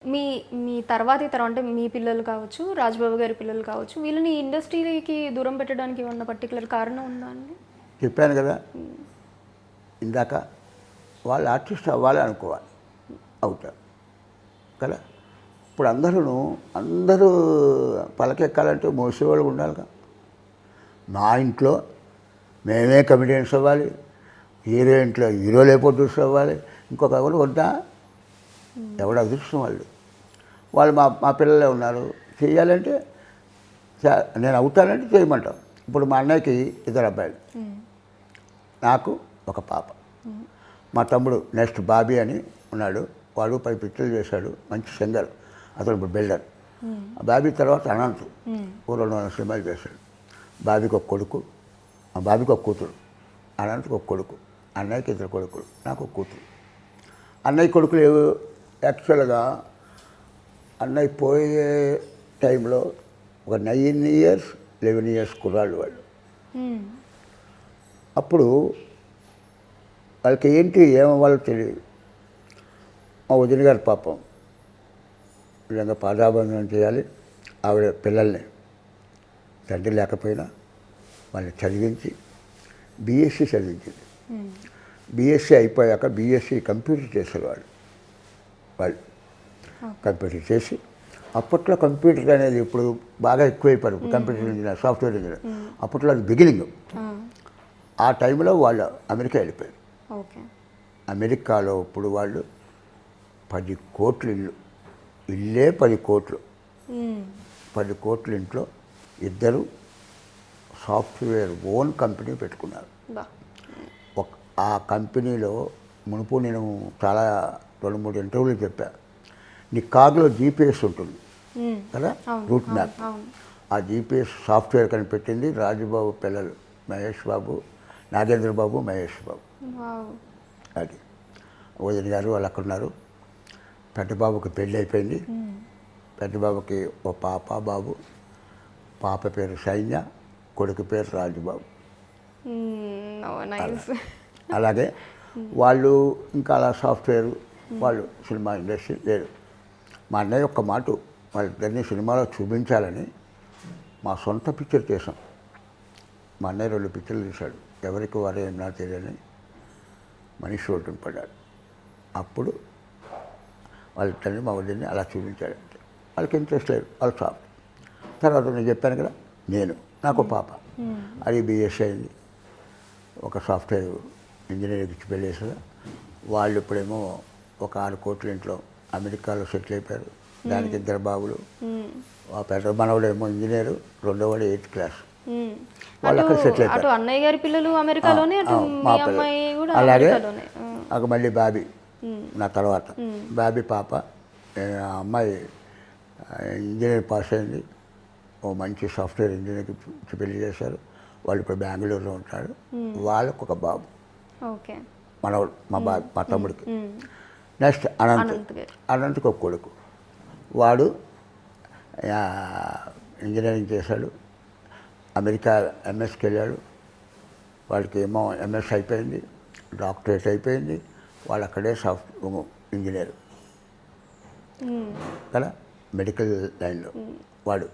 మీ మీ తర్వాతి తరం అంటే మీ పిల్లలు కావచ్చు, రాజబాబు గారి పిల్లలు కావచ్చు, వీళ్ళని ఇండస్ట్రీకి దూరం పెట్టడానికి ఏమన్నా పర్టిక్యులర్ కారణం ఉందా అండి? చెప్పాను కదా ఇందాక, వాళ్ళు ఆర్టిస్ట్ అవ్వాలి అనుకోవాలి, అవుతారు కదా. ఇప్పుడు అందరూ పలకెక్కాలంటే మోసేవాళ్ళు ఉండాలిగా. మా ఇంట్లో మేమే కమిడియన్స్ అవ్వాలి, హీరో ఇంట్లో హీరోలే ప్రొడ్యూసర్ అవ్వాలి, ఇంకొక ఎవరు వద్దా? ఎవడ అదృష్టం వాళ్ళు మా పిల్లలే ఉన్నారు. చేయాలంటే నేను అవుతానంటే చేయమంటాం. ఇప్పుడు మా అన్నయ్యకి 2 అబ్బాయిలు, నాకు ఒక పాప. మా తమ్ముడు నెక్స్ట్ బాబీ అని ఉన్నాడు, వాడు 10 పిక్చర్లు చేశాడు, మంచి సింగర్, అతను ఇప్పుడు బిల్డర్. బాబీ తర్వాత అనంత్, 200 సినిమాలు చేశాడు. బాబీకి ఒక కొడుకు, బాబీకి ఒక కూతురు, అనంత్కి ఒక కొడుకు, అన్నయ్యకి 2 కొడుకులు, నాకు ఒక కూతురు. అన్నయ్య కొడుకులు యాక్చువల్గా అన్నయ్య పోయే టైంలో ఒక 9 ఇయర్స్ 11 ఇయర్స్ కుర్రాళ్ళు వాళ్ళు. అప్పుడు వాళ్ళకి ఏమవ్వాలో తెలియదు. మా వదిన గారి పాపం నిజంగా పాదాబంధనం చేయాలి. ఆవిడ పిల్లల్ని తండ్రి లేకపోయినా వాళ్ళని చదివించి బీఎస్సీ చదివించింది. బీఎస్సీ అయిపోయాక బీఎస్సీ కంప్యూటర్ చేసేవాళ్ళు. వాళ్ళు కంప్యూటర్ చేసి, అప్పట్లో కంప్యూటర్ అనేది ఇప్పుడు బాగా ఎక్కువైపోయారు. Computer engineer, software engineer. అప్పట్లో అది బిగినింగ్. ఆ టైంలో వాళ్ళు అమెరికా వెళ్ళిపోయారు. అమెరికాలో ఇప్పుడు వాళ్ళు 10 కోట్ల ఇల్లే 10 కోట్లు. 10 కోట్ల ఇంట్లో 2 సాఫ్ట్వేర్ ఓన్ కంపెనీ పెట్టుకున్నారు. ఆ కంపెనీలో మునుపు నేను చాలా 2-3 ఇంటర్వ్యూలు చెప్పాను. నీ కార్లో జీపీఎస్ ఉంటుంది కదా, రూట్ మ్యాప్. ఆ జీపీఎస్ సాఫ్ట్వేర్ కనిపెట్టింది రాజుబాబు పిల్లలు, మహేష్ బాబు, నాగేంద్ర బాబు, మహేష్ బాబు. అది వదిన గారు వాళ్ళు అక్కడ ఉన్నారు. పెద్ద బాబుకి పెళ్ళి అయిపోయింది. పెద్ద బాబుకి ఓ పాప బాబు. పాప పేరు సైన్య, కొడుకు పేరు రాజుబాబు. అలాగే వాళ్ళు ఇంకా అలా సాఫ్ట్వేర్, వాళ్ళు సినిమా ఇండస్ట్రీ లేదు. మా అన్నయ్య ఒక్క మాట, వాళ్ళిద్దరినీ సినిమాలో చూపించాలని మా సొంత పిక్చర్ చేసాం. మా అన్నయ్య 2 పిక్చర్లు తీశాడు. ఎవరికి వారే ఏమన్నా తెలియని మనిషి రోడ్డున పడ్డాడు. అప్పుడు వాళ్ళిద్దరిని మా వదిలిని అలా చూపించాడంటే వాళ్ళకి ఇంట్రెస్ట్ లేదు, వాళ్ళు సాఫ్ట్. తర్వాత నేను చెప్పాను కదా, నాకు పాప, అది బీఎస్సీ అయింది. ఒక సాఫ్ట్వేర్ ఇంజనీరింగ్ ఇచ్చి పెళ్ళేసారు. వాళ్ళు ఇప్పుడేమో ఒక 6 కోట్ల ఇంట్లో అమెరికాలో సెటిల్ అయిపోయారు. దానికి 2 బాబులు. ఆ పెద్ద మనవడేమో ఇంజనీరు, రెండోవాడు 8th క్లాస్. వాళ్ళు అక్కడ సెటిల్ అయిపోయారు. అన్నయ్య గారి పిల్లలు అమెరికాలోనే, మా పిల్లలు. అలాగే నాకు మళ్ళీ బాబీ నా తర్వాత. బాబీ పాప, ఆ అమ్మాయి ఇంజనీర్ పాస్ అయింది. ఓ మంచి సాఫ్ట్వేర్ ఇంజనీర్కి పెళ్లి చేశారు. వాళ్ళు ఇప్పుడు బెంగళూరులో ఉంటారు. వాళ్ళకు ఒక బాబు, మనవాడు, మా తమ్ముడికి. నెక్స్ట్ అనంత్కి ఒక కొడుకు, వాడు ఇంజనీరింగ్ చేశాడు. అమెరికా ఎంఎస్కి వెళ్ళాడు. వాడికి ఏమో ఎంఎస్ అయిపోయింది, డాక్టరేట్ అయిపోయింది. వాళ్ళు అక్కడే సాఫ్ట్వేర్ ఇంజనీర్ కదా, మెడికల్ లైన్లో. వాడు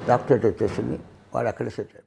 డాక్టరేట్ వచ్చేసింది, వాడు అక్కడే సెటిల్.